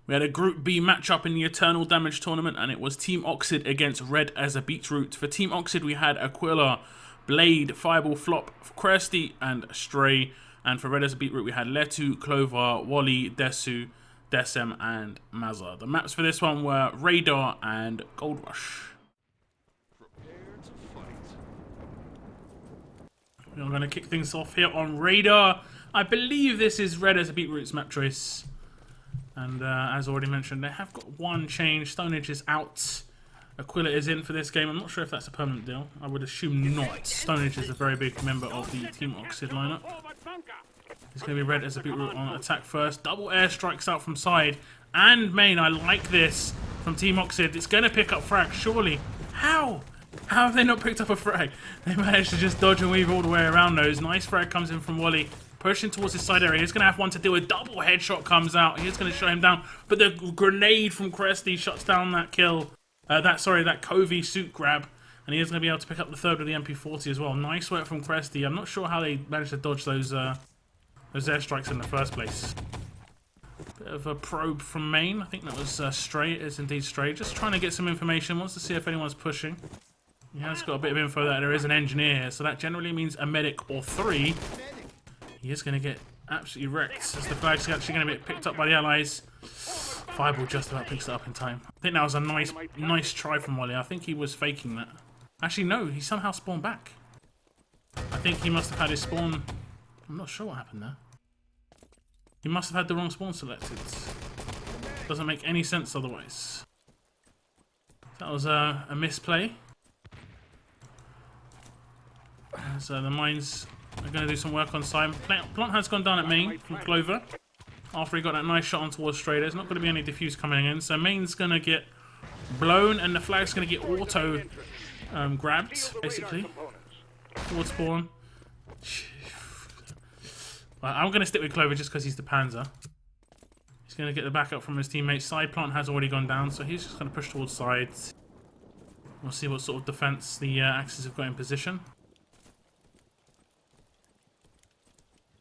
We had a Group B matchup in the Eternal Damage tournament, and it was TEAMOXID against Red as a Beetroot. For TEAMOXID, we had Aquila, Blade, Fireball, Flop, Kirsty, and Stray. And for Red as a Beetroot, we had Letu, Clover, Wally, Desu, Desem, and Mazza. The maps for this one were Radar and Gold Rush. We're going to kick things off here on Radar. I believe this is Red as a Beetroot's map choice. And as already mentioned, they have got one change. Stonehenge is out. Aquila is in for this game. I'm not sure if that's a permanent deal. I would assume not. Stonehenge is a very big member of the TEAMOXID lineup. It's going to be Red as a Beetroot on attack first. Double airstrikes out from side. And main, I like this from TEAMOXID. It's going to pick up frag, surely. How? How have they not picked up a frag? They managed to just dodge and weave all the way around those. Nice frag comes in from Wally. Pushing towards his side area. He's going to have one to deal with. Double headshot comes out. He's going to shut him down. But the grenade from Kirsty shuts down that kill. That Covey suit grab. And he is going to be able to pick up the third with the MP40 as well. Nice work from Kirsty. I'm not sure how they managed to dodge those airstrikes in the first place. Bit of a probe from main. I think that was Stray. It is indeed Stray. Just trying to get some information. Wants to see if anyone's pushing. He has got a bit of info that there is an engineer here. So that generally means a medic or three. He is going to get absolutely wrecked as the flag's actually going to be picked up by the allies. Fireball just about picks it up in time. I think that was a nice try from Wally. I think he was faking that. Actually, no, he somehow spawned back. I think he must have had his spawn... I'm not sure what happened there. He must have had the wrong spawn selected. Doesn't make any sense otherwise. That was a misplay. So the mines... They're going to do some work on side. Plant has gone down at main from Clover. After he got that nice shot on towards Stray, there's not going to be any diffuse coming in. So main's going to get blown and the flag's going to get auto grabbed, basically. Towards spawn. I'm going to stick with Clover just because he's the Panzer. He's going to get the backup from his teammates. Side plant has already gone down, so he's just going to push towards sides. We'll see what sort of defense the Axes have got in position.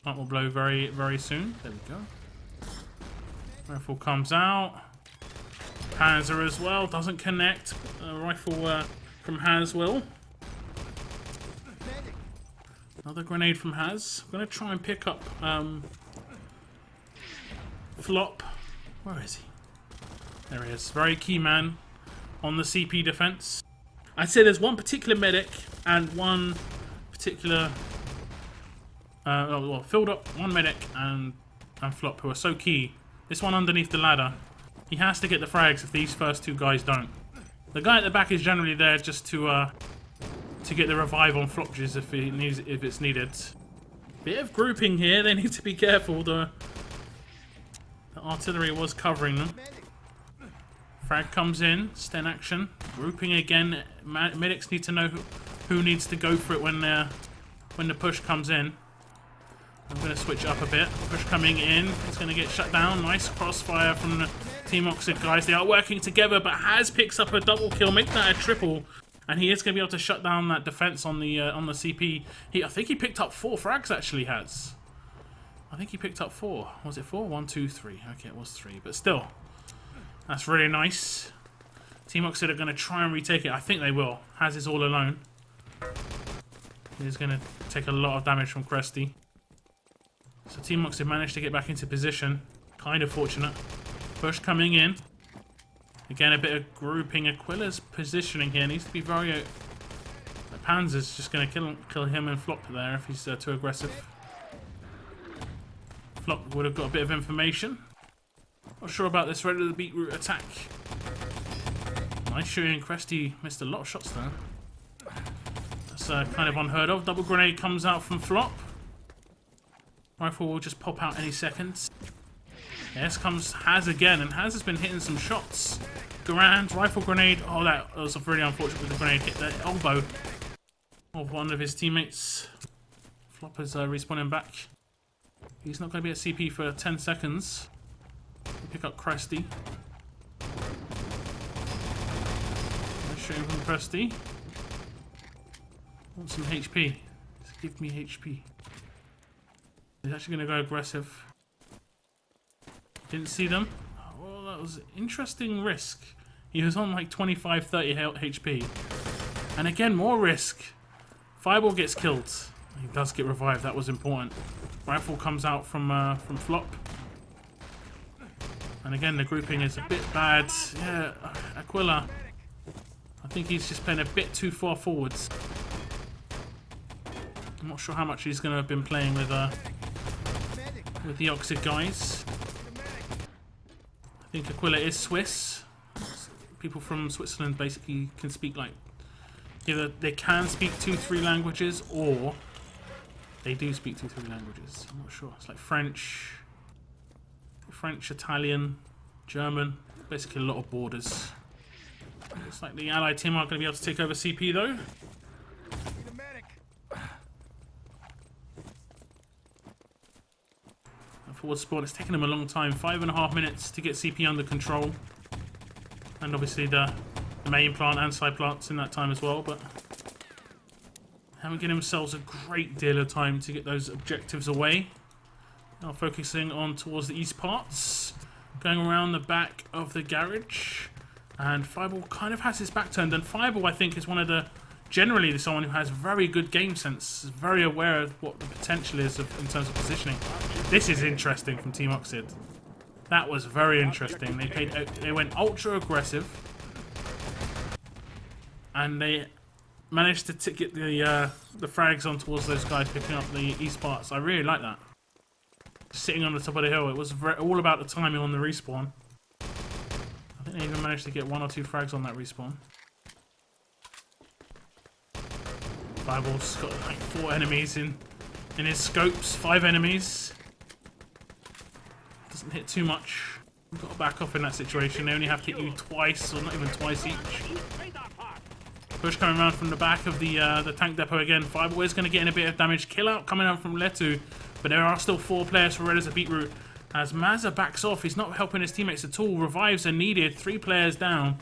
That will blow very, very soon. There we go. Rifle comes out. Panzer as well. Doesn't connect. Rifle from Haz will. Another grenade from Haz. I'm going to try and pick up Flop. Where is he? There he is. Very key man on the CP defense. I'd say there's one particular medic and one particular... filled up one medic and Flop, who are so key. This one underneath the ladder, he has to get the frags if these first two guys don't. The guy at the back is generally there just to get the revive on Flopges if it's needed. Bit of grouping here. They need to be careful. The artillery was covering them. Frag comes in. Sten action. Grouping again. Medics need to know who needs to go for it when the push comes in. I'm going to switch up a bit. Push coming in. It's going to get shut down. Nice crossfire from the TEAMOXID guys. They are working together, but Haz picks up a double kill, make that a triple, and he is going to be able to shut down that defense on the CP. I think he picked up 4 frags. Actually, Haz. I think he picked up 4. Was it 4? 1, 2, 3. Okay, it was 3, but still, that's really nice. TEAMOXID are going to try and retake it. I think they will. Haz is all alone. He's going to take a lot of damage from Kirsty. So TEAMOXID managed to get back into position. Kind of fortunate. Push coming in. Again, a bit of grouping. Aquila's positioning here needs to be very... The Panzer's just going to kill him and Flop there if he's too aggressive. Flop would have got a bit of information. Not sure about this Red of the Beetroot attack. Nice shooting. Kirsty missed a lot of shots there. That's kind of unheard of. Double grenade comes out from Flop. Rifle will just pop out any second. Yes, comes Haz again, and Haz has been hitting some shots. Garand, rifle grenade. Oh, that was really unfortunate with the grenade. Hit the elbow of one of his teammates. Flop is respawning back. He's not going to be at CP for 10 seconds. We'll pick up Kirsty. Shooting from Kirsty. Want some HP. Just give me HP. He's actually going to go aggressive. Didn't see them. Oh, that was interesting risk. He was on like 25, 30 HP. And again, more risk. Fireball gets killed. He does get revived. That was important. Rifle comes out from Flop. And again, the grouping is a bit bad. Yeah, Aquila. I think he's just playing a bit too far forwards. I'm not sure how much he's going to have been playing with the Oxid guys. I think Aquila is Swiss. People from Switzerland basically can speak like either they can speak 2-3 languages or they do speak 2-3 languages. I'm not sure. It's like French, Italian, German. Basically a lot of borders. Looks like the Allied team aren't going to be able to take over CP though. Forward spawn. It's taken them a long time. 5.5 minutes to get CP under control. And obviously the main plant and side plants in that time as well, but haven't given themselves a great deal of time to get those objectives away. Now focusing on towards the east parts. Going around the back of the garage. And Fireball kind of has his back turned. And Fireball, I think, is one of the... Generally, someone who has very good game sense, is very aware of what the potential is in terms of positioning. This is interesting from TEAMOXID. That was very interesting. They went ultra aggressive, and they managed to get the frags on towards those guys picking up the east parts. I really like that. Sitting on the top of the hill, it was all about the timing on the respawn. I think they even managed to get 1 or 2 frags on that respawn. Fireball's got like 4 enemies in his scopes, 5 enemies. Doesn't hit too much. You've got to back off in that situation. They only have to hit you twice, or not even twice each. Push coming around from the back of the tank depot again. Fireball is going to get in a bit of damage. Kill out coming out from Letu, but there are still 4 players for Red as a beetroot. As Mazza backs off, he's not helping his teammates at all. Revives are needed. 3 players down.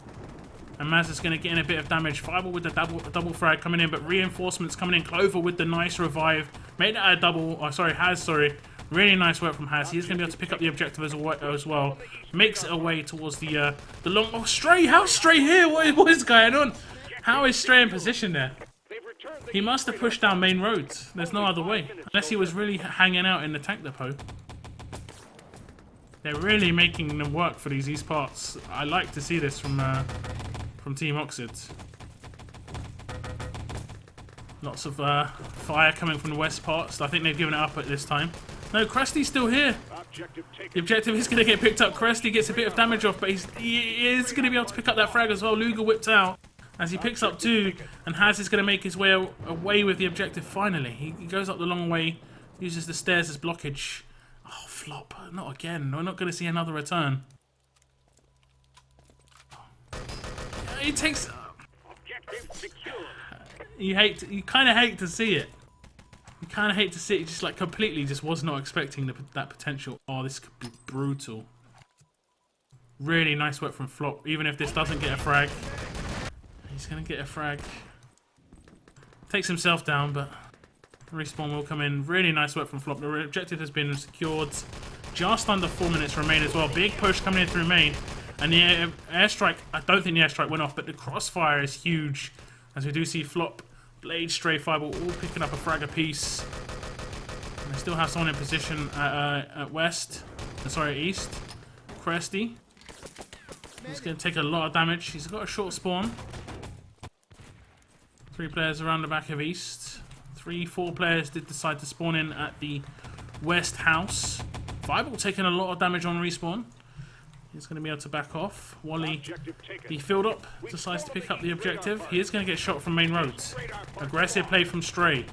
And Maz is going to get in a bit of damage. Fireball with the double frag coming in, but reinforcements coming in. Clover with the nice revive. Made that a double. Oh, sorry, Haz, sorry. Really nice work from Haz. He's going to be able to pick up the objective as well. Makes it away towards the long... Oh, Stray! How's Stray here? What is going on? How is Stray in position there? He must have pushed down main roads. There's no other way. Unless he was really hanging out in the tank depot. They're really making them work for these east parts. I like to see this from TEAMOXID. Lots of fire coming from the west parts. I think they've given it up at this time. No, Krusty's still here. The objective is going to get picked up. Krusty gets a bit of damage off, but he is going to be able to pick up that frag as well. Luger whipped out as he picks up 2, and Haz is going to make his way away with the objective finally. He goes up the long way, uses the stairs as blockage. Oh, Flop. Not again. We're not going to see another return. It takes... You kind of hate to see it. You kind of hate to see it. Just like completely just was not expecting that potential. Oh, this could be brutal. Really nice work from Flop. Even if this doesn't get a frag. He's going to get a frag. Takes himself down, but respawn will come in. Really nice work from Flop. The objective has been secured. Just under 4 minutes remain as well. Big push coming in through main. And the airstrike, I don't think the airstrike went off, but the crossfire is huge. As we do see Flop, Blade, Stray, Fireball all picking up a frag apiece. And they still have someone in position at west. Sorry, east. Krusty. He's going to take a lot of damage. He's got a short spawn. 3 players around the back of east. 4 players did decide to spawn in at the west house. Fireball taking a lot of damage on respawn. He's going to be able to back off. Wally, the field up, decides to pick up the objective. He is going to get shot from main roads. Aggressive play from Stray.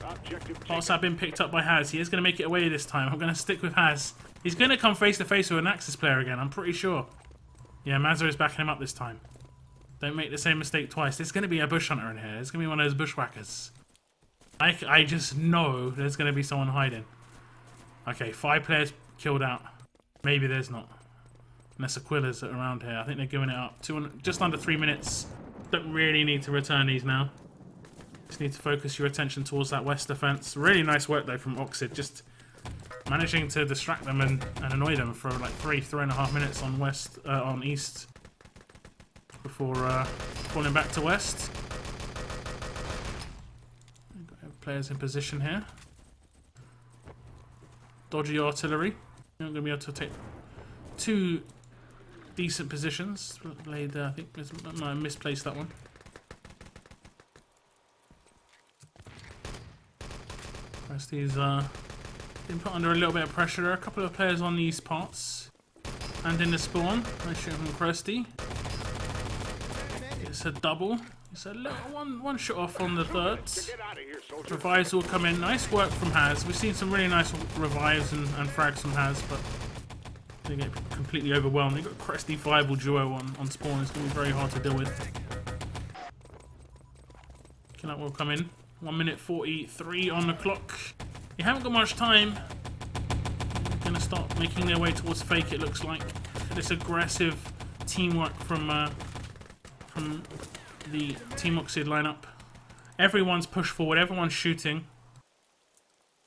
Parts have been picked up by Haz. He is going to make it away this time. I'm going to stick with Haz. He's going to come face to face with an Axis player again, I'm pretty sure. Yeah, Mazza is backing him up this time. Don't make the same mistake twice. There's going to be a bush hunter in here. There's going to be one of those bushwhackers. I just know there's going to be someone hiding. Okay, 5 players killed out. Maybe there's not. Unless Aquila's around here. I think they're giving it up. Just under 3 minutes. Don't really need to return these now. Just need to focus your attention towards that west defense. Really nice work though from Oxid. Just managing to distract them and annoy them for like 3.5 minutes on on east before falling back to west. Players in position here. Dodgy artillery. You're not going to be able to take 2 decent positions. Played, I think I misplaced that one. He's been put under a little bit of pressure. There are a couple of players on these parts and in the spawn. Nice shot from Krusty. It's a double. It's a little one shot off on the third. Revives will come in. Nice work from Haz. We've seen some really nice revives and frags from Haz, but they get completely overwhelmed. They've got Krusty viable duo on spawn. It's going to be very hard to deal with. Killer will come in. 1 minute 43 on the clock. You haven't got much time. They're going to start making their way towards fake, it looks like. This aggressive teamwork from the TEAMOXID lineup. Everyone's pushed forward, everyone's shooting.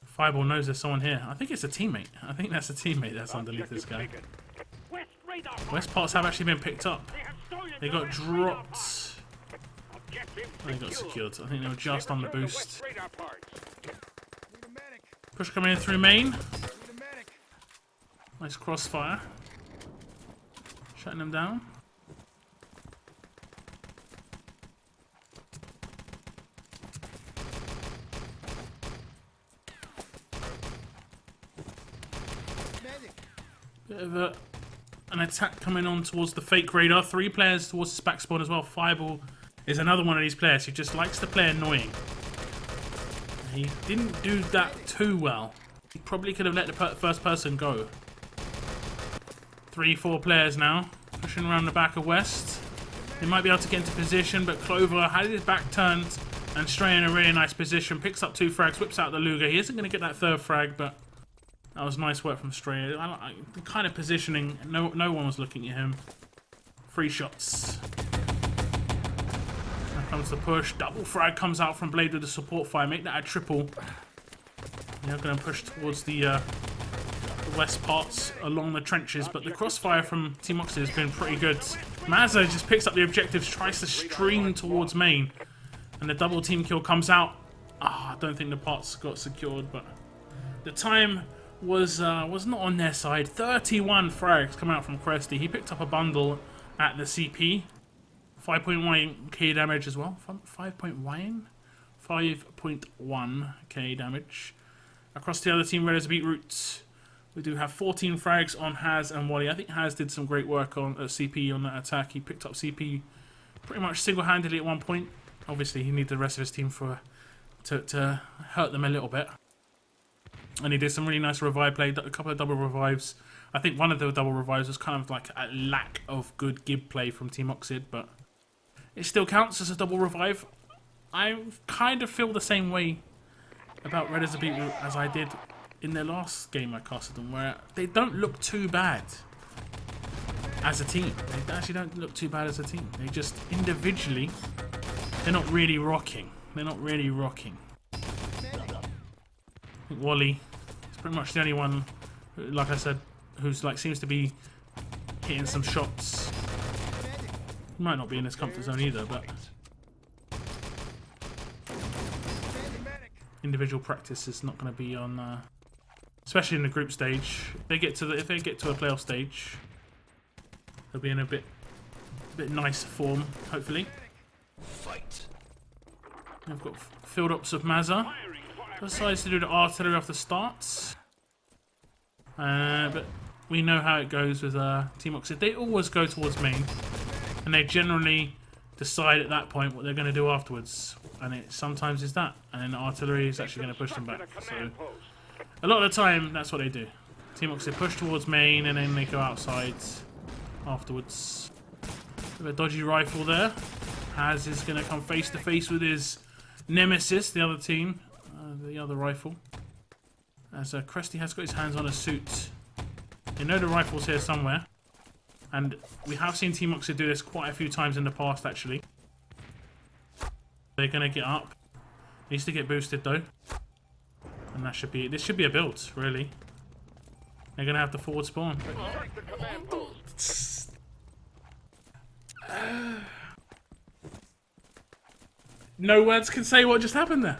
Fireball knows there's someone here. I think it's a teammate. I think that's a teammate that's underneath this guy. West parts have actually been picked up. They got dropped. They got secured. I think they were just on the boost. Push coming in through main. Nice crossfire. Shutting them down. Bit of an attack coming on towards the fake radar. 3 players towards his back spawn as well. Fireball is another one of these players who just likes to play annoying. He didn't do that too well. He probably could have let the first person go. 3-4 players now. Pushing around the back of West. They might be able to get into position, but Clover had his back turned and Stray in a really nice position. Picks up 2 frags, whips out the Luger. He isn't going to get that 3rd frag, but that was nice work from Stray. The kind of positioning, no one was looking at him. 3 shots. Here comes the push. Double frag comes out from Blade with the support fire. Make that a triple. They're going to push towards the west parts along the trenches, but the crossfire from TEAMOXID has been pretty good. Mazza just picks up the objectives, tries to stream towards main, and the double team kill comes out. I don't think the parts got secured, but the time was not on their side. 31 frags come out from Krusty. He picked up a bundle at the CP. 5.1k damage as well. 5.1k damage. Across the other team, Red as a beetroot. We do have 14 frags on Haz and Wally. I think Haz did some great work on CP on that attack. He picked up CP pretty much single-handedly at one point. Obviously, he needed the rest of his team to hurt them a little bit. And he did some really nice revive play, a couple of double revives. I think one of the double revives was kind of like a lack of good gib play from TEAMOXID, but it still counts as a double revive. I kind of feel the same way about Red as a beetroot as I did in their last game I casted them, where they don't look too bad as a team. They actually don't look too bad as a team. They just individually, they're not really rocking. They're not really rocking. I think Wally is pretty much the only one, like I said, who's like seems to be hitting some shots. He might not be in his comfort zone either, but individual practice is not going to be on, especially in the group stage. If they get to a playoff stage, they'll be in a bit nicer form, hopefully. Fight. I've got field ops of Mazza. Decides to do the artillery off the start, but we know how it goes with TEAMOXID. They always go towards main, and they generally decide at that point what they're going to do afterwards, and it sometimes is that, and then the artillery is actually going to push them back. So a lot of the time that's what they do. TEAMOXID push towards main and then they go outside afterwards. With a dodgy rifle there. Haz is going to come face to face with his nemesis, the other team, the other rifle. As Krusty has got his hands on a suit. They know the rifle's here somewhere. And we have seen TEAMOXID do this quite a few times in the past, actually. They're going to get up. Needs to get boosted, though. And that should be... This should be a build, really. They're going to have to forward spawn. No words can say what just happened there.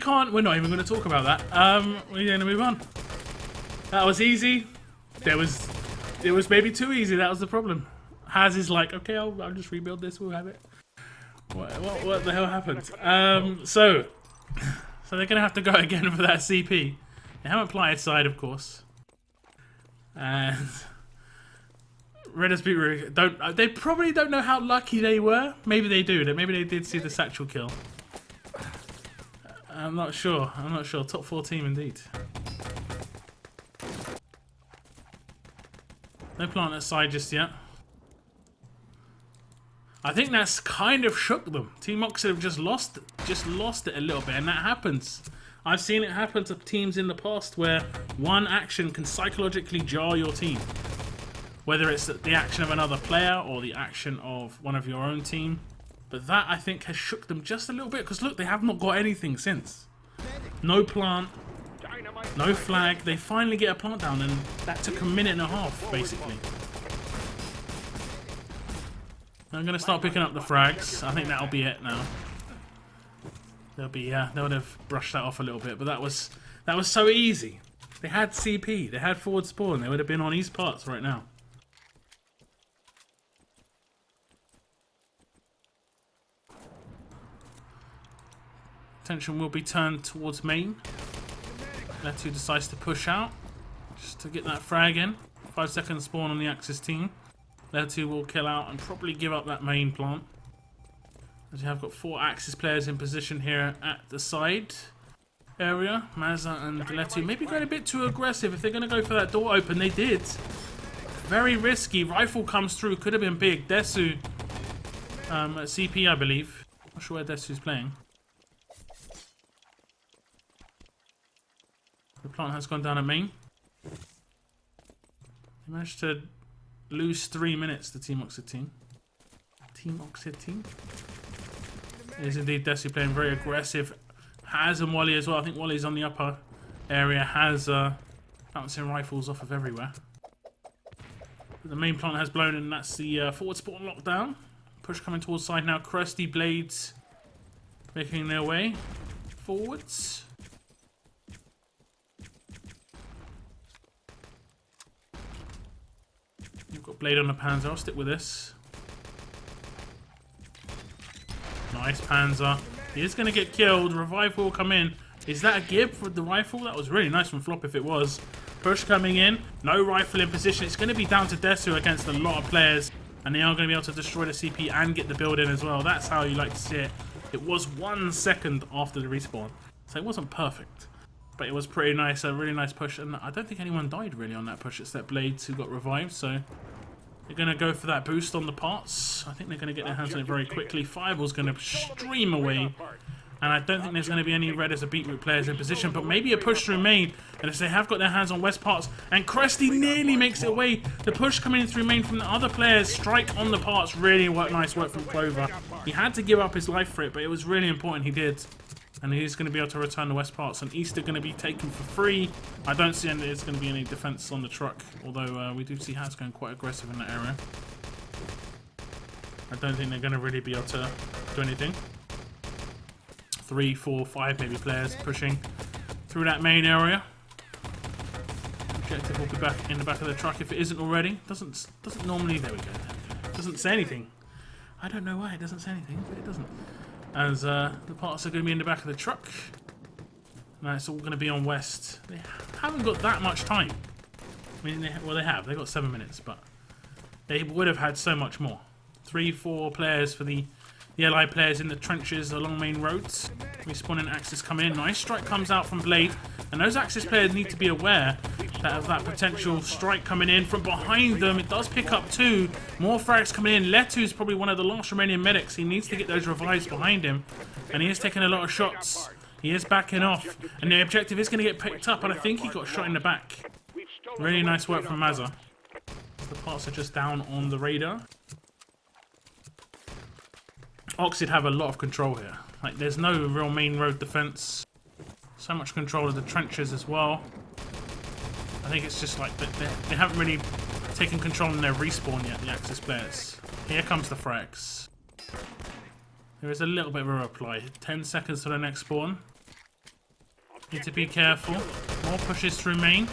We're not even going to talk about that. We're going to move on. That was easy. It was maybe too easy. That was the problem. Haz is like, okay, I'll just rebuild this. We'll have it. What the hell happened? So they're going to have to go again for that CP. They haven't applied side, of course. And Red as Beetroot they probably don't know how lucky they were. Maybe they do. Maybe they did see the satchel kill. I'm not sure. Top 4 team indeed. No plant at side just yet. I think that's kind of shook them. TEAMOXID have just lost it a little bit, and that happens. I've seen it happen to teams in the past where one action can psychologically jar your team. Whether it's the action of another player or the action of one of your own team. But that, I think, has shook them just a little bit. Because look, they have not got anything since. No plant. No flag. They finally get a plant down, and that took a minute and a half, basically. I'm going to start picking up the frags. I think that'll be it now. They would have brushed that off a little bit, but that was so easy. They had CP, they had forward spawn, they would have been on East Parts right now. Attention will be turned towards main. Letu decides to push out, just to get that frag in. 5 second spawn on the Axis team. Letu will kill out and probably give up that main plant. As you have got 4 Axis players in position here at the side area. Mazza and Letu maybe going a bit too aggressive. If they're going to go for that door open, they did. Very risky. Rifle comes through. Could have been big. Desu at CP, I believe. Not sure where Desu's playing. The plant has gone down at main. They managed to lose 3 minutes, the TEAMOXID team. TEAMOXID team? It is indeed Desu playing very aggressive. Haz and Wally as well. I think Wally's on the upper area. Haz bouncing rifles off of everywhere. But the main plant has blown, and that's the forward spawn lockdown. Push coming towards side now. Crusty Blades making their way forwards. You've got Blade on the Panzer. I'll stick with this. Nice Panzer. He is going to get killed. Revive will come in. Is that a gib for the rifle? That was really nice from Flop if it was. Push coming in. No rifle in position. It's going to be down to Desu against a lot of players. And they are going to be able to destroy the CP and get the build in as well. That's how you like to see it. It was 1 second after the respawn. So it wasn't perfect. But it was pretty nice. A really nice push. And I don't think anyone died really on that push except Blades who got revived. So they're going to go for that boost on the parts. I think they're going to get their hands on it very quickly. Fireball's going to stream away. And I don't think there's going to be any Red as a Beetroot players in position. But maybe a push through main. And as they have got their hands on West parts. And Cresty nearly makes it away. The push coming in through main from the other players. Strike on the parts. Really nice work from Clover. He had to give up his life for it. But it was really important he did. And he's going to be able to return the West parts. And East are going to be taken for free. I don't see there's going to be any defense on the truck. Although we do see Haz going quite aggressive in that area. I don't think they're going to really be able to do anything. 3, 4, 5 maybe players pushing through that main area. Objective will be back in the back of the truck if it isn't already. Doesn't normally. There we go. Doesn't say anything. I don't know why it doesn't say anything, but it doesn't. As the parts are going to be in the back of the truck. Now it's all going to be on West. They haven't got that much time. I mean, they have. They've got 7 minutes, but they would have had so much more. 3, 4 players for the Allied players in the trenches along main roads. Respawning Axis come in. Nice strike comes out from Blade. And those Axis players need to be aware of that potential strike coming in from behind them. It does pick up 2. More frags coming in. Letu's probably one of the last remaining medics. He needs to get those revives behind him. And he is taking a lot of shots. He is backing off. And the objective is going to get picked up. And I think he got shot in the back. Really nice work from Mazza. The parts are just down on the radar. Oxid have a lot of control here. Like, there's no real main road defense. So much control of the trenches as well. think it's just like they haven't really taken control in their respawn yet, the Axis players. Here comes the frags. There is a little bit of a reply. 10 seconds to the next spawn. Need to be careful. More pushes through main.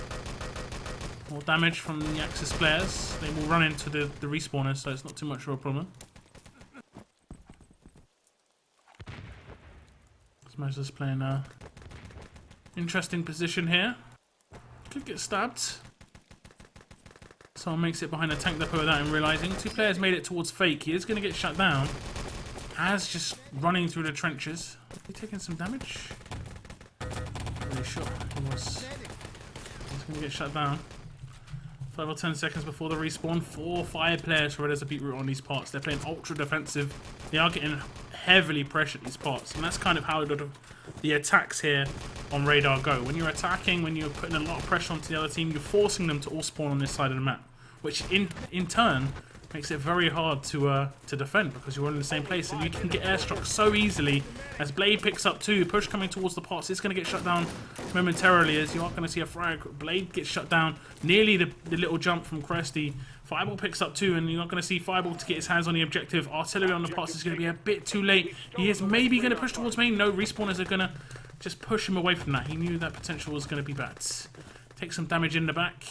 More damage from the Axis players. They will run into the respawners, so it's not too much of a problem. Moses playing a interesting position here. Could get stabbed. Someone makes it behind a tank depot without him realising. Two players made it towards Fake. He is going to get shut down. Has just running through the trenches. Is he taking some damage? Really sure he was. He's going to get shut down. 5 or 10 seconds before the respawn. 4 or 5 players for Red as a beetroot on these parts. They're playing ultra defensive. They are getting heavily pressured these parts, and that's kind of how the attacks here on Radar go. When you're attacking, when you're putting a lot of pressure onto the other team, you're forcing them to all spawn on this side of the map, which in turn makes it very hard to defend because you're all in the same place, and you can get airstruck so easily. As Blade picks up 2, push coming towards the parts, it's going to get shut down momentarily, as you are going to see a frag. Blade gets shut down, nearly the little jump from Cresty. Fireball picks up 2, and you're not going to see Fireball to get his hands on the objective. Artillery on the parts is going to be a bit too late. He is maybe going to push towards main. No, respawners are going to just push him away from that. He knew that potential was going to be bad. Take some damage in the back.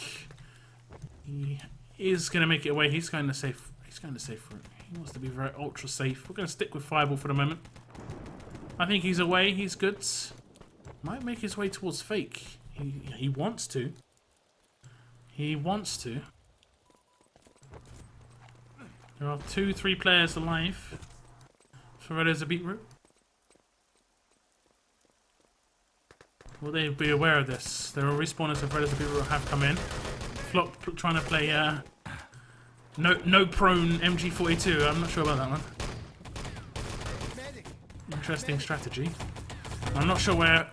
He is going to make it away. He's going to safe. He's going to safe route. He wants to be very ultra safe. We're going to stick with Fireball for the moment. I think he's away. He's good. Might make his way towards Fake. He wants to. He wants to. There are 2-3 players alive for Red as a beetroot. Will they be aware of this? There are respawners of Red as a beetroot have come in. Flop trying to play no prone MG42. I'm not sure about that one. Interesting strategy. I'm not sure where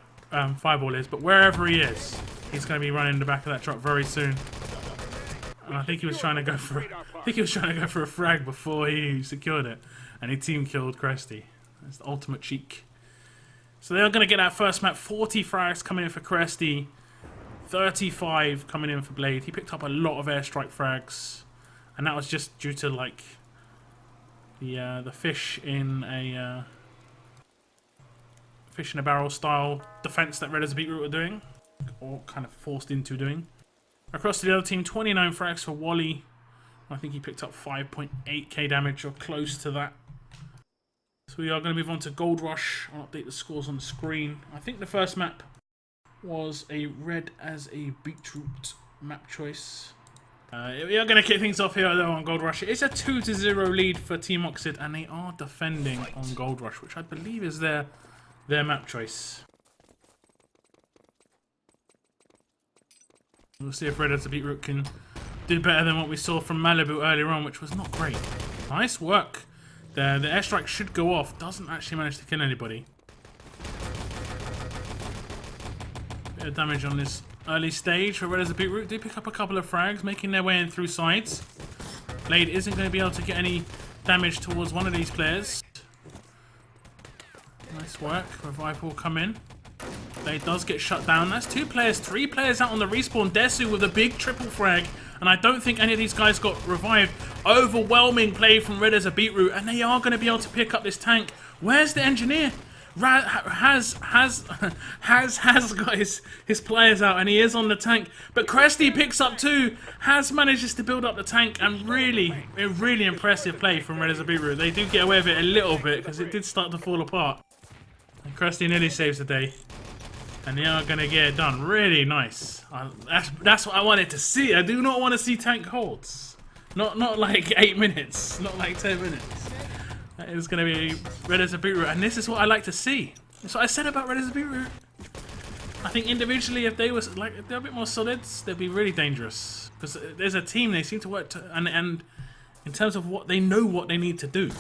Fireball is, but wherever he is, he's going to be running the back of that truck very soon. And I think he was trying to go for a frag before he secured it, and he team killed Cresty. That's the ultimate cheek. So they are going to get that first map. 40 frags coming in for Cresty, 35 coming in for Blade. He picked up a lot of airstrike frags, and that was just due to like the fish in a barrel style defense that Red as a beetroot were doing, or kind of forced into doing. Across to the other team, 29 frags for Wally. I think he picked up 5.8k damage or close to that. So we are going to move on to Gold Rush. I'll update the scores on the screen. I think the first map was a Red as a beetroot map choice. We are going to kick things off here though on Gold Rush. It's a 2-0 lead for TEAMOXID, and they are defending on Gold Rush, which I believe is their map choice. We'll see if Red as a beetroot can do better than what we saw from Malibu earlier on, which was not great. Nice work. The airstrike should go off. Doesn't actually manage to kill anybody. Bit of damage on this early stage for Red as a beetroot. They pick up a couple of frags, making their way in through sides. Blade isn't going to be able to get any damage towards one of these players. Nice work. Revive will come in. Blade does get shut down. That's 2 players, 3 players out on the respawn. Desu with a big triple frag. And I don't think any of these guys got revived. Overwhelming play from Red as a beetroot. And they are going to be able to pick up this tank. Where's the engineer? Has got his players out, and he is on the tank. But Cresty picks up 2. Has manages to build up the tank, and really impressive play from Red as a beetroot. They do get away with it a little bit because it did start to fall apart. And Cresty nearly saves the day. And they are going to get it done. Really nice. That's what I wanted to see. I do not want to see tank holds. Not like 8 minutes. Not like 10 minutes. That is going to be Red as a beetroot. And this is what I like to see. That's what I said about Red as a beetroot. I think individually, if they were like, if they're a bit more solid, they'd be really dangerous. Because there's a team, they seem to work to, and in terms of what they know what they need to do.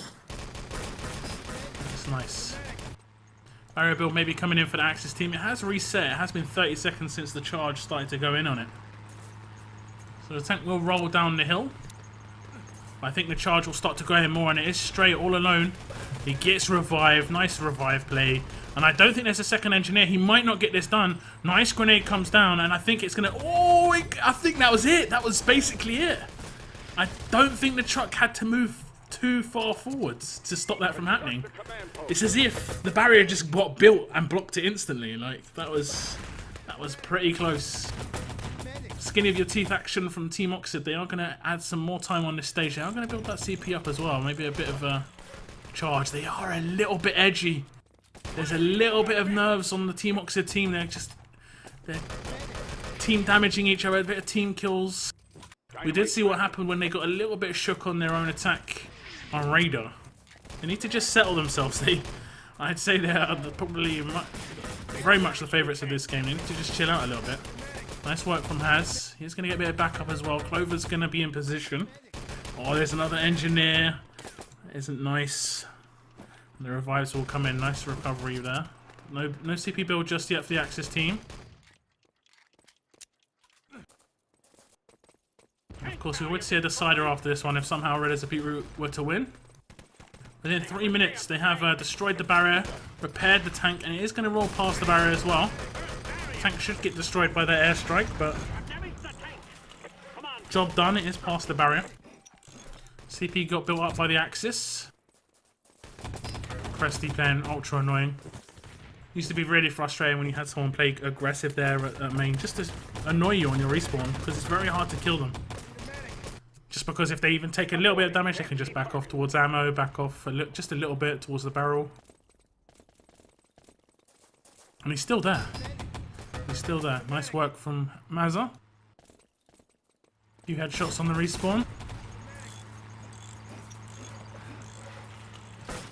That's nice. Barrier build maybe coming in for the Axis team. It has reset. It has been 30 seconds since the charge started to go in on it. So the tank will roll down the hill. I think the charge will start to go in more, and it is straight all alone. He gets revived. Nice revive play. And I don't think there's a second engineer. He might not get this done. Nice grenade comes down, and I think it's going to... Oh, yoink! I think that was it. That was basically it. I don't think the truck had to move too far forwards to stop that from happening. It's as if the barrier just got built and blocked it instantly. Like, that was pretty close. Skin of your teeth action from TEAMOXID. They are going to add some more time on this stage. They are going to build that CP up as well. Maybe a bit of a charge. They are a little bit edgy. There's a little bit of nerves on the TEAMOXID team. They're team damaging each other. A bit of team kills. We did see what happened when they got a little bit shook on their own attack on Radar. They need to just settle themselves. I'd say they're probably very much the favourites of this game. They need to just chill out a little bit. Nice work from Haz. He's going to get a bit of backup as well. Clover's going to be in position. Oh, there's another engineer. That isn't nice. The revives will come in. Nice recovery there. No CP build just yet for the Axis team. Of course, we would see a decider after this one if somehow Red as a beat route were to win. Within 3 minutes, they have destroyed the barrier, repaired the tank, and it is going to roll past the barrier as well. Tank should get destroyed by their airstrike, but job done. It is past the barrier. CP got built up by the Axis. Cresty playing ultra annoying. Used to be really frustrating when you had someone play aggressive there at main, just to annoy you on your respawn, because it's very hard to kill them. Just because if they even take a little bit of damage, they can just back off towards ammo, back off just a little bit towards the barrel. And he's still there. He's still there. Nice work from Mazza. Few headshots on the respawn.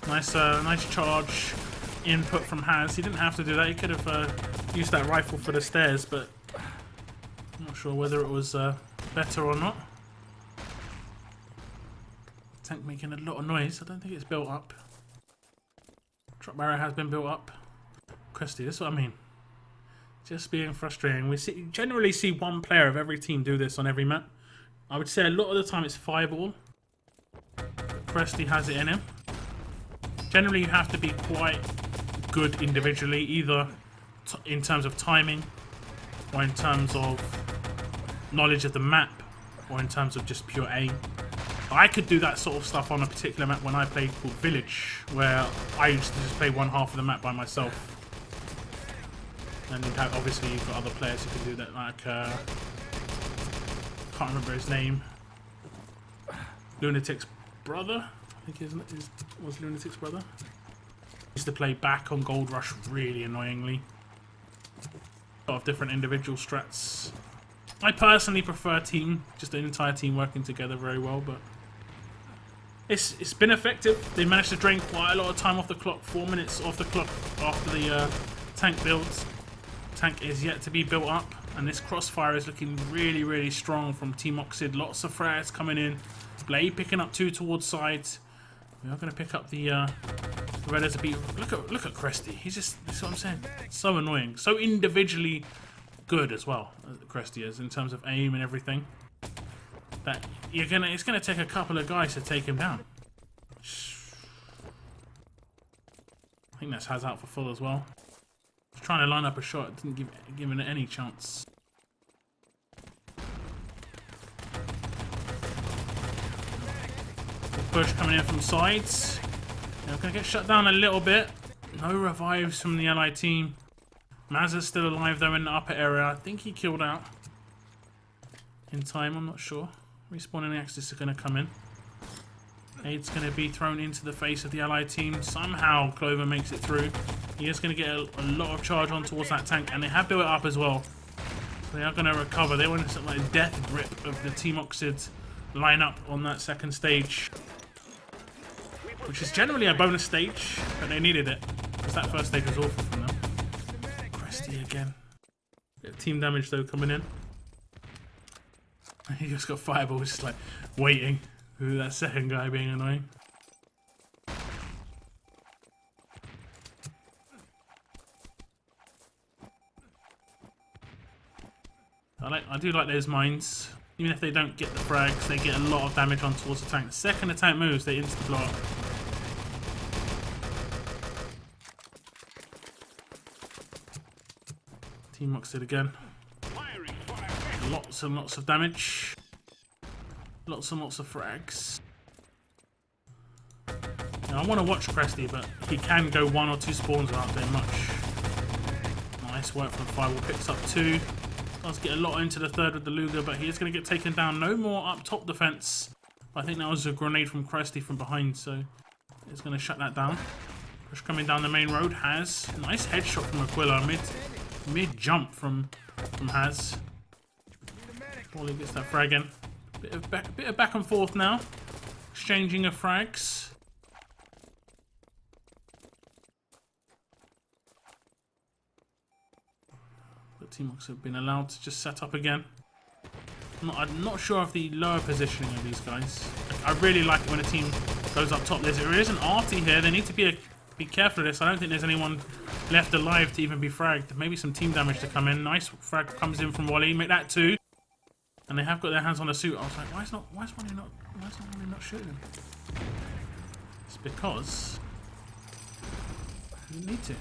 Nice charge input from Haz. He didn't have to do that. He could have used that rifle for the stairs, but I'm not sure whether it was better or not. Tank making a lot of noise. I don't think it's built up. Truck barrier has been built up. Cresty, that's what I mean. Just being frustrating. We generally see one player of every team do this on every map. I would say a lot of the time it's Fireball. Cresty has it in him. Generally you have to be quite good individually, either in terms of timing, or in terms of knowledge of the map, or in terms of just pure aim. I could do that sort of stuff on a particular map when I played called Village, where I used to just play one half of the map by myself. And you'd have, obviously you've got other players who can do that, like, can't remember his name. Lunatic's brother? I think was Lunatic's brother. Used to play back on Gold Rush really annoyingly. A lot of different individual strats. I personally prefer team, just an entire team working together very well, but it's been effective. They managed to drain quite a lot of time off the clock, 4 minutes off the clock after the tank builds. Tank is yet to be built up, and this crossfire is looking really, really strong from TEAMOXID. Lots of flares coming in. Blade picking up 2 towards sides. We are going to pick up the Red as a beat. Look at Cresty. He's just, that's what I'm saying. So annoying. So individually good as well, Cresty is, in terms of aim and everything. That it's gonna take a couple of guys to take him down. I think that's Haz out for full as well. Just trying to line up a shot, didn't give it any chance. Push coming in from sides. They're gonna get shut down a little bit. No revives from the Allied team. Mazza's still alive though in the upper area. I think he killed out in time, I'm not sure. Respawning Axis are going to come in. Aid's going to be thrown into the face of the Allied team. Somehow Clover makes it through. He is going to get a lot of charge on towards that tank, and they have built it up as well. So they are going to recover. They want something like death grip of the TEAMOXID lineup on that second stage, which is generally a bonus stage, but they needed it because that first stage was awful from them. Cresty again. Bit of team damage though coming in. He just got Fireball, just like waiting for that second guy being annoying. I do like those mines. Even if they don't get the frags, they get a lot of damage on towards the tank. The second the tank moves, they insta blow up. TEAMOXID again. lots and lots of damage. Lots and lots of frags. Now, I want to watch Cresty, but he can go 1 or 2 spawns without doing much. Nice work from Firewall. Picks up 2. Does get a lot into the 3rd with the Luger, but he is going to get taken down. No more up top defense. I think that was a grenade from Cresty from behind, so he's going to shut that down. Push coming down the main road. Has nice headshot from Aquila. Mid jump from Has. Wally gets that frag in. Bit of back and forth now. Exchanging of frags. But TEAMOXID have been allowed to just set up again. I'm not sure of the lower positioning of these guys. I really like it when a team goes up top. There is an arty here. They need to be careful of this. I don't think there's anyone left alive to even be fragged. Maybe some team damage to come in. Nice frag comes in from Wally. Make that 2. And they have got their hands on the suit. I was like, why is Wally not shooting? It's because you need to.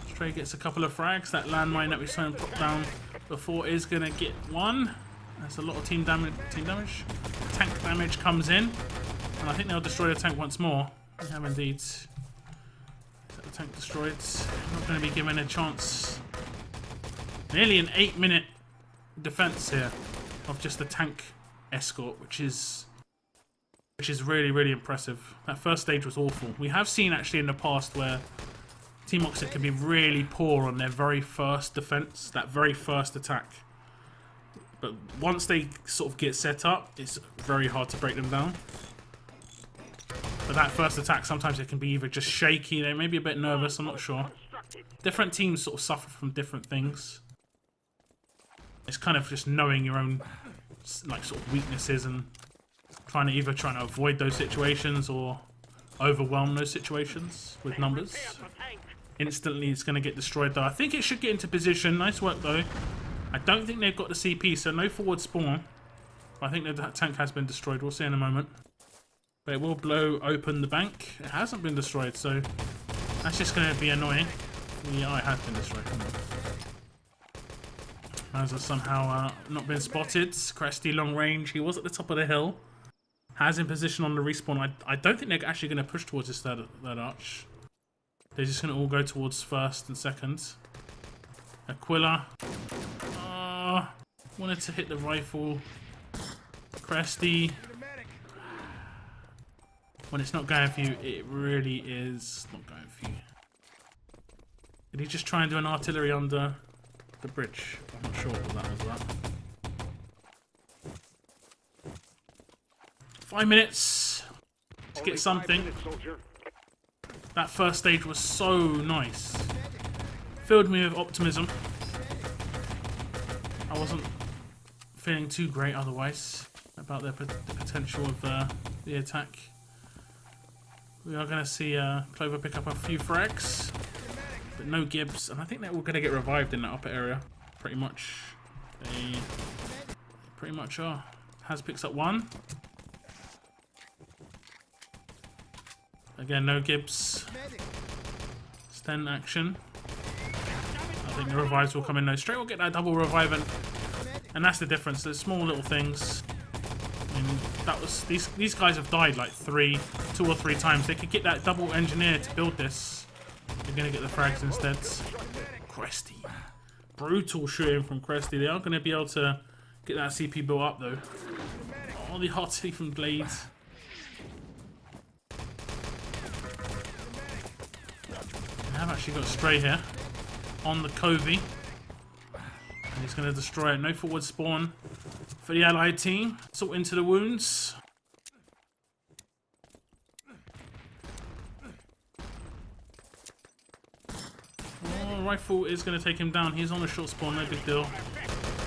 Stray gets a couple of frags. That landmine that we saw him put down before is gonna get 1. That's a lot of team damage. Tank damage comes in, and I think they'll destroy the tank once more. They have indeed. Is that the tank destroyed? Not going to be given a chance. Nearly an 8-minute defense here of just the tank escort, which is really, really impressive. That first stage was awful. We have seen actually in the past where TEAMOXID can be really poor on their very first defense, that very first attack. But once they sort of get set up, it's very hard to break them down. But that first attack, sometimes it can be either just shaky, they may be a bit nervous, I'm not sure. Different teams sort of suffer from different things. It's kind of just knowing your own like sort of weaknesses and trying to avoid those situations or overwhelm those situations with numbers. Instantly it's going to get destroyed though. I think it should get into position. Nice work though. I don't think they've got the CP, so no forward spawn. I think that tank has been destroyed. We'll see in a moment. But it will blow open the bank. It hasn't been destroyed, so that's just going to be annoying. Yeah, it has been destroyed. Has somehow not been spotted. Cresty long range. He was at the top of the hill. Has in position on the respawn. I don't think they're actually going to push towards this third arch. They're just going to all go towards first and second. Aquila. Wanted to hit the rifle. Cresty. When it's not going for you, it really is not going for you. Did he just try and do an artillery under the bridge? I'm not sure what that was about. 5 minutes to get something. That first stage was so nice. Filled me with optimism. I wasn't feeling too great otherwise about the potential of the attack. We are going to see Clover pick up a few frags, but no Gibbs, and I think that we're going to get revived in that upper area, pretty much. They pretty much are. Has picks up 1. Again, no Gibbs. Sten action. I think the revives will come in. No, Straight will get that double revive, and that's the difference. There's small little things. I mean, that was these guys have died like 2 or 3 times. They could get that double engineer to build this. They're gonna get the frags instead. Cresty, brutal shooting from Cresty. They are gonna be able to get that CP built up though. Oh, the artillery from Blades. They have actually got Stray here on the Covey. And he's going to destroy it. No forward spawn for the allied team. Sort into the wounds. Oh, rifle is going to take him down. He's on a short spawn, no big deal.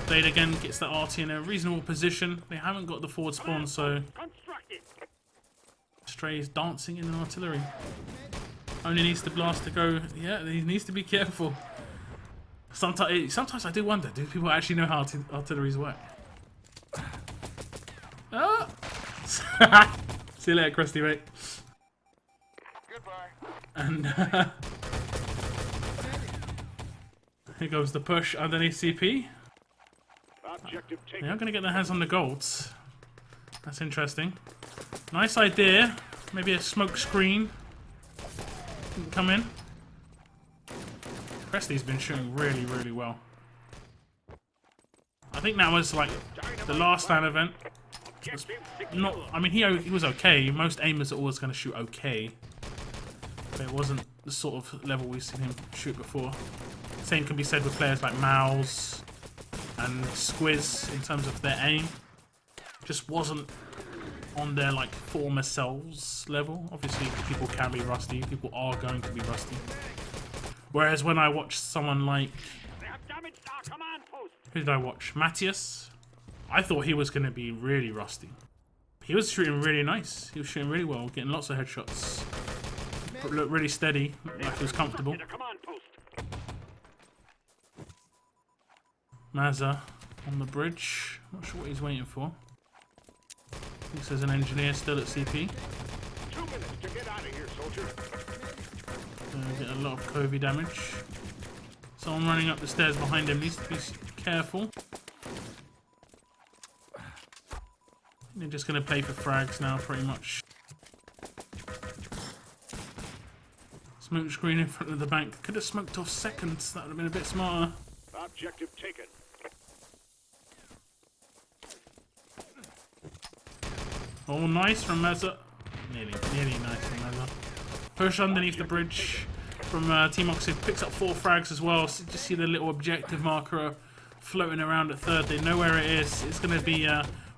Blade again gets that arty in a reasonable position. They haven't got the forward spawn, so Stray is dancing in an artillery. Only needs the blast to go. Yeah, he needs to be careful. Sometimes I do wonder, do people actually know how artilleries work? Oh! See you later, Krusty, mate. Goodbye. And here goes the push underneath CP. They are going to get their hands on the golds. That's interesting. Nice idea. Maybe a smoke screen. Come in. Presley's been shooting really, really well. I think that was like the last LAN event. Not, I mean, he was okay. Most aimers are always going to shoot okay. But it wasn't the sort of level we've seen him shoot before. Same can be said with players like Mouse and Squiz in terms of their aim. Just wasn't on their like former selves level. Obviously people can be rusty, people are going to be rusty. Whereas when I watched someone like, who did I watch? Matthias. I thought he was going to be really rusty. He was shooting really nice. He was shooting really well, getting lots of headshots. Looked really steady, like he was comfortable. Mazza on the bridge. Not sure what he's waiting for. Looks as an engineer still at CP. 2 minutes to get out of here, soldier. Get a lot of Covey damage. Someone running up the stairs behind him needs to be careful. They're just going to play for frags now, pretty much. Smoke screen in front of the bank. Could have smoked off seconds. That would have been a bit smarter. Objective taken. Oh, nice from Meza. Nearly nice from Meza. Push underneath the bridge from TEAMOXID. Picks up 4 frags as well. So just see the little objective marker floating around at third. They know where it is. It's going to be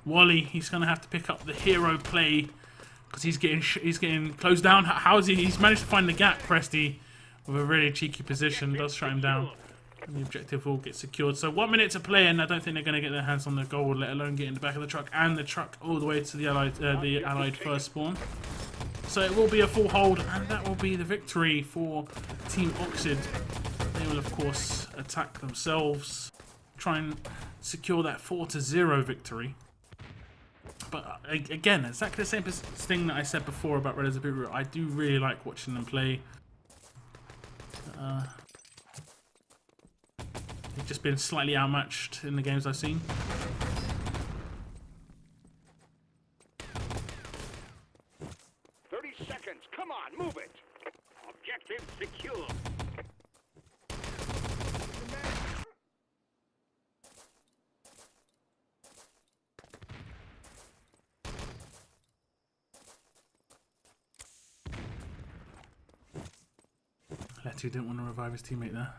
Wally. He's going to have to pick up the hero play because he's getting closed down. How is he? He's managed to find the gap, Presty, with a really cheeky position. Does shut him down. And the objective will get secured. So 1 minute to play, and I don't think they're going to get their hands on the gold, let alone get in the back of the truck and the truck all the way to the allied first spawn. So it will be a full hold, and that will be the victory for TEAMOXID. They will, of course, attack themselves, try and secure that 4-0 victory. But again, exactly the same thing that I said before about Red as a Beetroot. I do really like watching them play. They've just been slightly outmatched in the games I've seen. Come on, move it. Objective secure. Letu didn't want to revive his teammate there.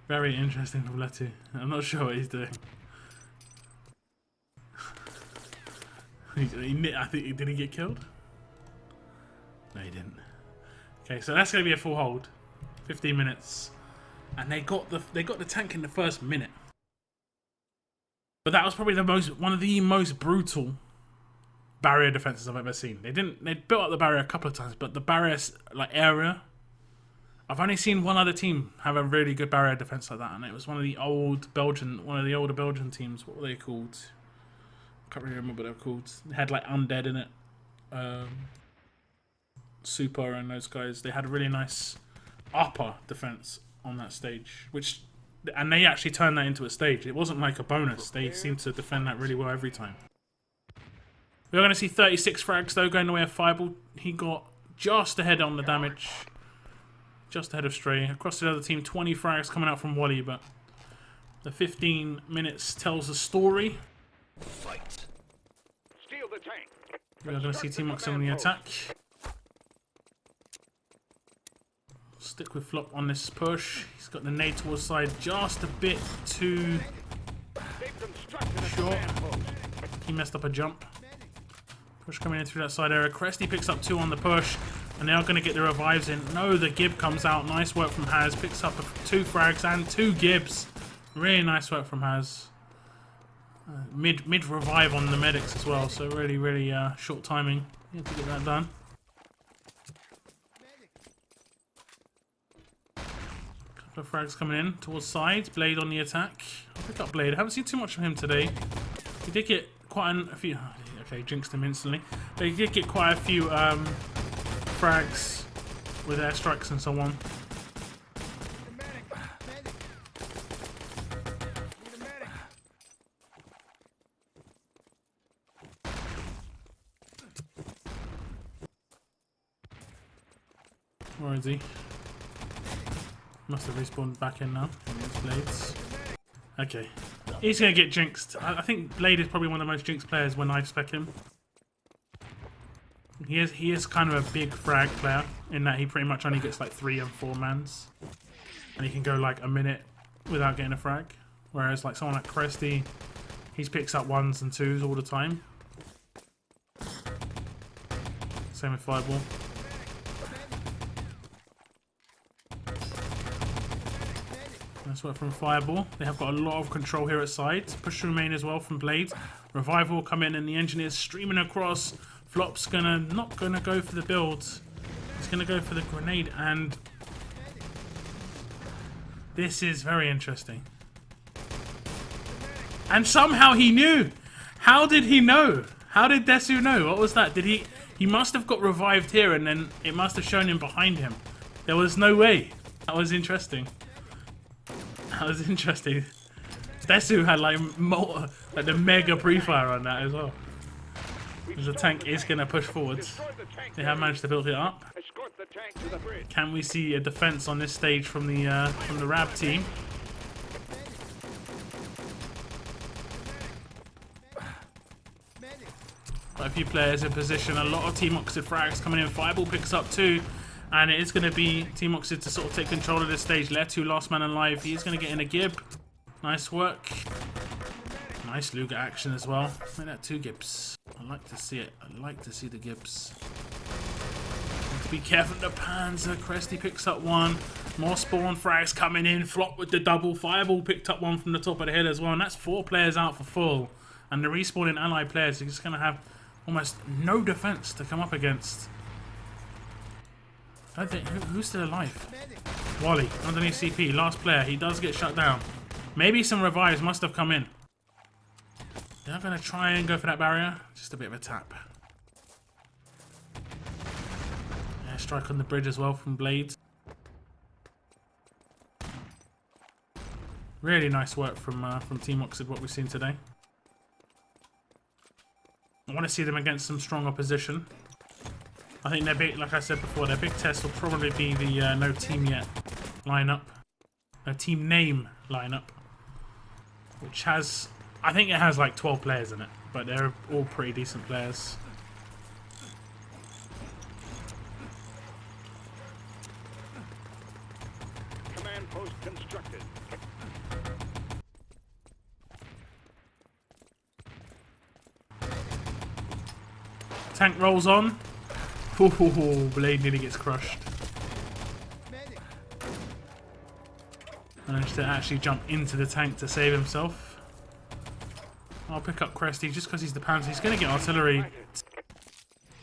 Very interesting from Letu. I'm not sure what he's doing. I think, did he get killed? No, he didn't. Okay, so that's going to be a full hold. 15 minutes. And they got the tank in the first minute. But that was probably one of the most brutal barrier defenses I've ever seen. They built up the barrier a couple of times, but the barrier like area, I've only seen one other team have a really good barrier defense like that, and it was one of the older Belgian teams. What were they called? I can't really remember what they were called. They had like Undead in it, Super and those guys. They had a really nice upper defense on that stage, and they actually turned that into a stage. It wasn't like a bonus. They seemed to defend that really well every time. We're going to see 36 frags though going the way of Fireball. He got just ahead on the damage. Just ahead of Stray. Across the other team, 20 frags coming out from Wally, but the 15 minutes tells a story. Fight. Steal the tank. We're going to see TEAMOXID on the attack. Stick with Flop on this push. He's got the nade towards side just a bit too short. He messed up a jump. Push coming in through that side area. Cresty picks up 2 on the push. And they are going to get the revives in. No, the Gib comes out. Nice work from Haz. Picks up 2 frags and 2 Gibs. Really nice work from Haz. Mid revive on the medics as well. So really short timing to get that done. Couple of frags coming in towards side. Blade on the attack. I'll pick up Blade. I haven't seen too much of him today. He did get quite a few... Okay, jinxed him instantly. But he did get quite a few... frags with airstrikes and so on. Where is he? Must have respawned back in now. Against Blades. Okay. He's going to get jinxed. I think Blade is probably one of the most jinxed players when I spec him. He is kind of a big frag player in that he pretty much only gets like 3 and 4 mans. And he can go like a minute without getting a frag. Whereas like someone like Cresty, he picks up 1s and 2s all the time. Same with Fireball. Nice work from Fireball. They have got a lot of control here at side. Push through main as well from Blade. Revival will come in and the Engineer's streaming across. Flop's not gonna go for the builds. He's gonna go for the grenade, and this is very interesting. And somehow he knew. How did he know? How did Desu know? What was that? Did he must have got revived here and then it must have shown him behind him. There was no way. That was interesting. That was interesting. Desu had like the mega pre-fire on that as well. The tank is going to push forwards. They have managed to build it up. Can we see a defense on this stage from the RAAB team? Quite a few players in position. A lot of TEAMOXID frags coming in. Fireball picks up 2. And it is going to be TEAMOXID to sort of take control of this stage. Letu, last man alive. He's going to get in a gib. Nice work. Nice Luger action as well. Look at that, 2 gibs. I like to see it. I like to see the gibs. Need to be careful of the Panzer. Cresty picks up 1. More spawn frags coming in. Flop with the double. Fireball picked up 1 from the top of the hill as well. And that's 4 players out for full. And the respawning allied players are just going to have almost no defense to come up against. I don't think, who's still alive? Wally, underneath CP, last player. He does get shut down. Maybe some revives must have come in. They're going to try and go for that barrier. Just a bit of a tap. Airstrike on the bridge as well from Blades. Really nice work from TEAMOXID, what we've seen today. I want to see them against some strong opposition. I think their big, like I said before, their big test will probably be the no team yet lineup. No team name lineup. Which has, I think it has like 12 players in it, but they're all pretty decent players. Command post constructed. Tank rolls on. Ooh, Blade nearly gets crushed. Managed to actually jump into the tank to save himself. I'll pick up Cresty just because he's the Panzer. He's going to get artillery.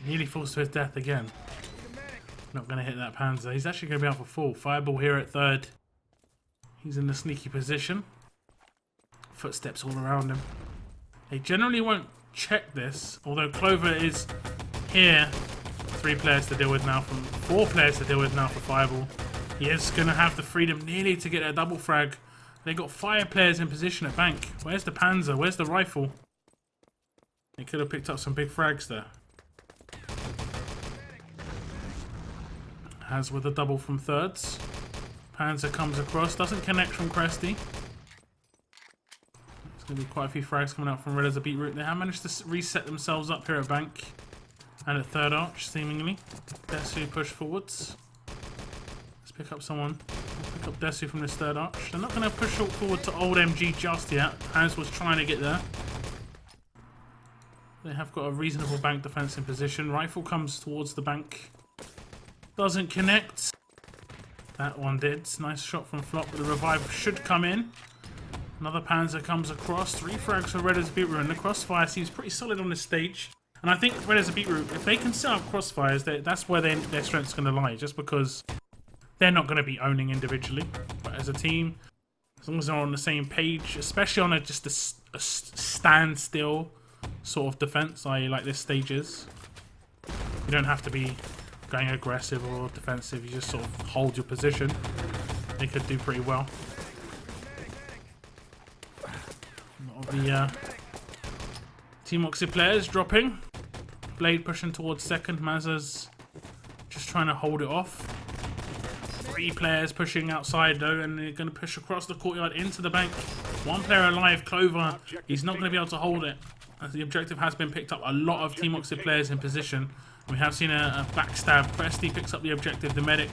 Nearly falls to his death again. Not going to hit that Panzer. He's actually going to be out for full. Fireball here at 3rd. He's in the sneaky position. Footsteps all around him. They generally won't check this, although Clover is here. 3 players to deal with now, from 4 players to deal with now for Fireball. He is going to have the freedom nearly to get a double frag. They got 5 players in position at bank. Where's the Panzer? Where's the rifle? They could have picked up some big frags there. As with a double from 3rds. Panzer comes across, doesn't connect from Cresty. There's going to be quite a few frags coming out from Red as a beetroot. They have managed to reset themselves up here at bank. And at 3rd arch, seemingly. Desu push forwards. Let's pick up someone. Pick up Desu from this 3rd arch. They're not going to push forward to old MG just yet. Hans was trying to get there. They have got a reasonable bank defense in position. Rifle comes towards the bank. Doesn't connect. That one did. Nice shot from Flop, but the revive should come in. Another Panzer comes across. 3 frags for Red as a beetroot. And the crossfire seems pretty solid on this stage. And I think Red as a beetroot, if they can set up crossfires, that's where their strength's going to lie. Just because they're not going to be owning individually. But as a team, as long as they're on the same page, especially on just a standstill sort of defense, i.e. like this stage is, you don't have to be going aggressive or defensive. You just sort of hold your position. They could do pretty well. A lot of the TEAMOXID players dropping. Blade pushing towards 2nd. Mazza's just trying to hold it off. 3 players pushing outside though, and they're going to push across the courtyard into the bank. 1 player alive, Clover. He's not going to be able to hold it, as the objective has been picked up. A lot of TEAMOXID players in position. We have seen a backstab. Cresty picks up the objective. The medic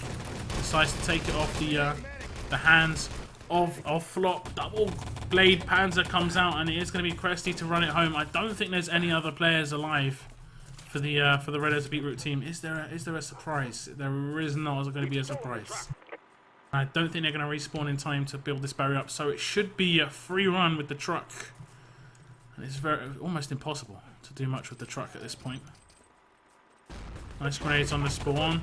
decides to take it off the hands of Flop. Double blade Panzer comes out, and it is going to be Cresty to run it home. I don't think there's any other players alive for the Red as a Beetroot team. Is there a surprise? There is not going to be a surprise. I don't think they're going to respawn in time to build this barrier up, so it should be a free run with the truck. And it's almost impossible to do much with the truck at this point. Nice grenades on the spawn.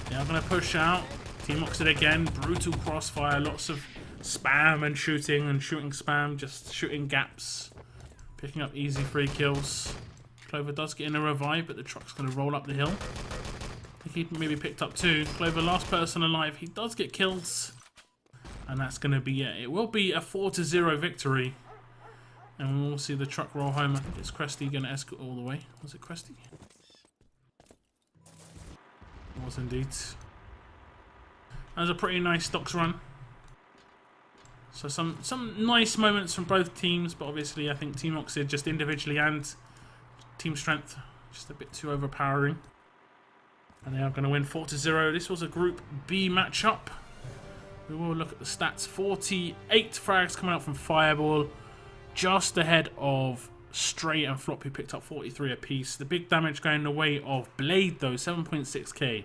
They are going to push out. TEAMOXID again. Brutal crossfire. Lots of spam and shooting spam. Just shooting gaps. Picking up easy free kills. Clover does get in a revive, but the truck's going to roll up the hill. I think he maybe picked up 2. Clover, last person alive. He does get kills. And that's going to be it. It will be a 4-0 victory. And we will see the truck roll home. I think it's Cresty going to escort all the way. Was it Cresty? It was indeed. That was a pretty nice stocks run. So some nice moments from both teams, but obviously I think TEAMOXID just individually and team strength just a bit too overpowering. And they are going to win 4-0. This was a Group B matchup. We will look at the stats. 48 frags coming out from Fireball, just ahead of Stray and Flop, who picked up 43 apiece. The big damage going the way of Blade, though, 7.6k.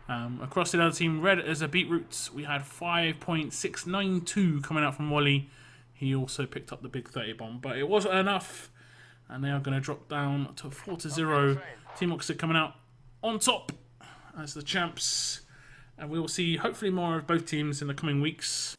Across the other team, Red as a Beetroot, we had 5.692 coming out from Wally. He also picked up the big 30 bomb, but it wasn't enough. And they are going to drop down to 4-0. TEAMOXID coming out on top as the champs. And we will see hopefully more of both teams in the coming weeks.